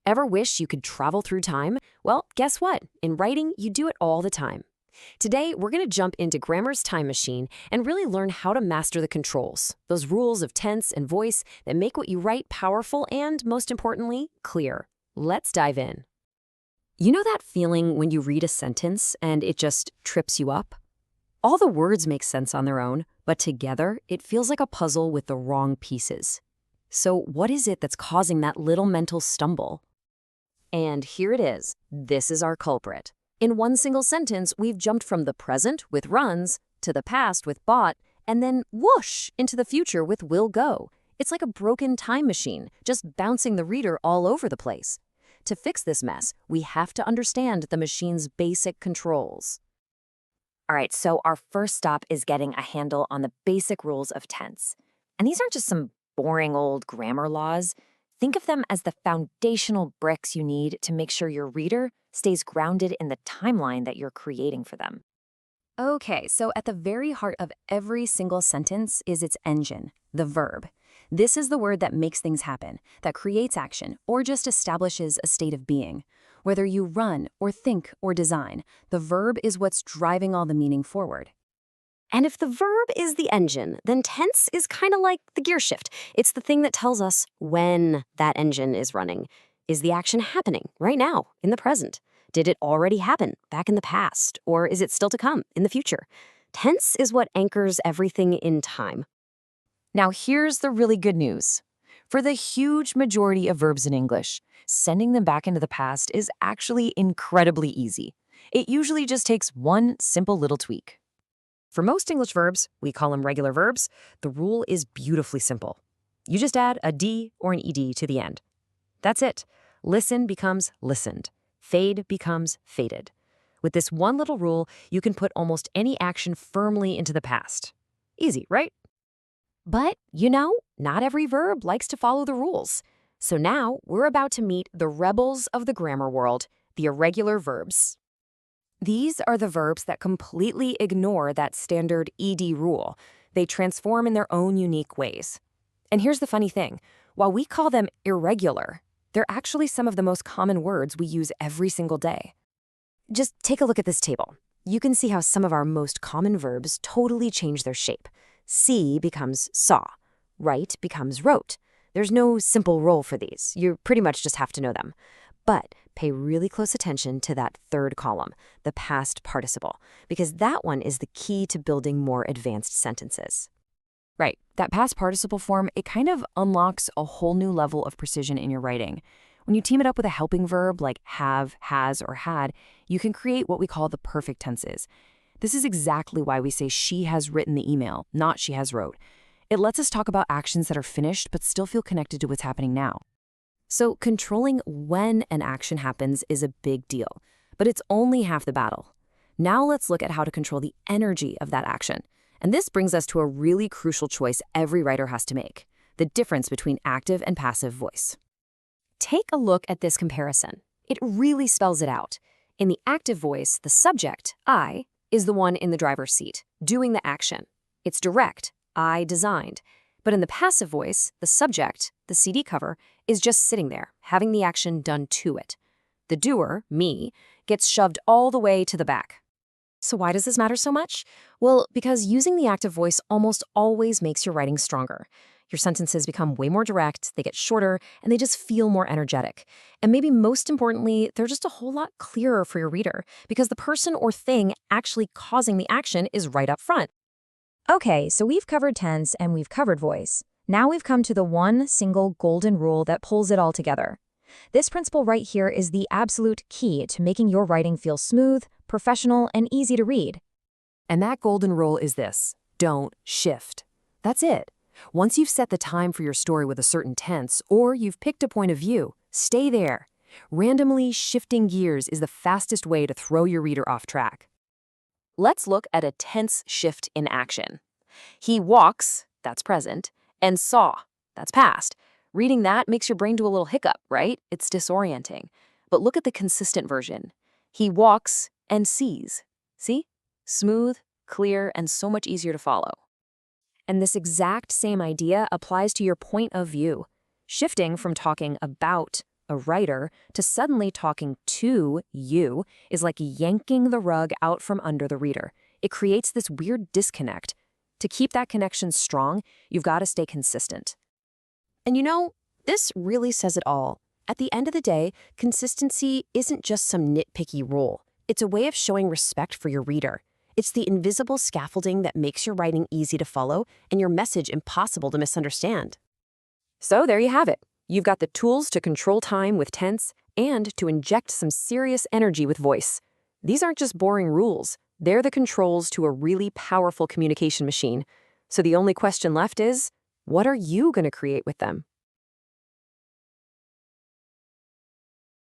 Ever wish you could travel through time? Well, guess what? In writing, you do it all the time. Today, we're going to jump into grammar's time machine and really learn how to master the controls, those rules of tense and voice that make what you write powerful and, most importantly, clear. Let's dive in. You know that feeling when you read a sentence and it just trips you up? All the words make sense on their own, but together, it feels like a puzzle with the wrong pieces. So what is it that's causing that little mental stumble? And here it is. This is our culprit. In one single sentence, we've jumped from the present with runs to the past with bought, and then whoosh into the future with will go. It's like a broken time machine, just bouncing the reader all over the place. To fix this mess, we have to understand the machine's basic controls. All right, so our first stop is getting a handle on the basic rules of tense. And these aren't just some boring old grammar laws. Think of them as the foundational bricks you need to make sure your reader stays grounded in the timeline that you're creating for them. Okay, so at the very heart of every single sentence is its engine, the verb. This is the word that makes things happen, that creates action, or just establishes a state of being. Whether you run, or think, or design, the verb is what's driving all the meaning forward. And if the verb is the engine, then tense is kind of like the gear shift. It's the thing that tells us when that engine is running. Is the action happening right now, in the present? Did it already happen back in the past, or is it still to come in the future? Tense is what anchors everything in time. Now here's the really good news. For the huge majority of verbs in English, sending them back into the past is actually incredibly easy. It usually just takes one simple little tweak. For most English verbs, we call them regular verbs, the rule is beautifully simple. You just add a D or an ED to the end. That's it. Listen becomes listened. Fade becomes faded. With this one little rule, you can put almost any action firmly into the past. Easy, right? But, not every verb likes to follow the rules. So now we're about to meet the rebels of the grammar world, the irregular verbs. These are the verbs that completely ignore that standard ED rule. They transform in their own unique ways. And here's the funny thing. While we call them irregular, they're actually some of the most common words we use every single day. Just take a look at this table. You can see how some of our most common verbs totally change their shape. See becomes saw. Write becomes wrote. There's no simple role for these. You pretty much just have to know them. But pay really close attention to that third column, the past participle, because that one is the key to building more advanced sentences. Right, that past participle form, it kind of unlocks a whole new level of precision in your writing. When you team it up with a helping verb like have, has, or had, you can create what we call the perfect tenses. This is exactly why we say she has written the email, not she has wrote. It lets us talk about actions that are finished but still feel connected to what's happening now. So controlling when an action happens is a big deal, but it's only half the battle. Now let's look at how to control the energy of that action. And this brings us to a really crucial choice every writer has to make, the difference between active and passive voice. Take a look at this comparison. It really spells it out. In the active voice, the subject, I, is the one in the driver's seat, doing the action. It's direct, I designed. But in the passive voice, the subject, the CD cover, is just sitting there, having the action done to it. The doer, me, gets shoved all the way to the back. So why does this matter so much? Well, because using the active voice almost always makes your writing stronger. Your sentences become way more direct, they get shorter, and they just feel more energetic. And maybe most importantly, they're just a whole lot clearer for your reader, because the person or thing actually causing the action is right up front. Okay, so we've covered tense and we've covered voice. Now we've come to the one single golden rule that pulls it all together. This principle right here is the absolute key to making your writing feel smooth, professional, and easy to read. And that golden rule is this: don't shift. That's it. Once you've set the time for your story with a certain tense, or you've picked a point of view, stay there. Randomly shifting gears is the fastest way to throw your reader off track. Let's look at a tense shift in action. He walks, that's present, and saw, that's past. Reading that makes your brain do a little hiccup, right? It's disorienting. But look at the consistent version. He walks and sees. See? Smooth, clear, and so much easier to follow. And this exact same idea applies to your point of view. Shifting from talking about a writer, to suddenly talking to you is like yanking the rug out from under the reader. It creates this weird disconnect. To keep that connection strong, you've got to stay consistent. And this really says it all. At the end of the day, consistency isn't just some nitpicky rule. It's a way of showing respect for your reader. It's the invisible scaffolding that makes your writing easy to follow and your message impossible to misunderstand. So there you have it. You've got the tools to control time with tense and to inject some serious energy with voice. These aren't just boring rules. They're the controls to a really powerful communication machine. So the only question left is, what are you going to create with them?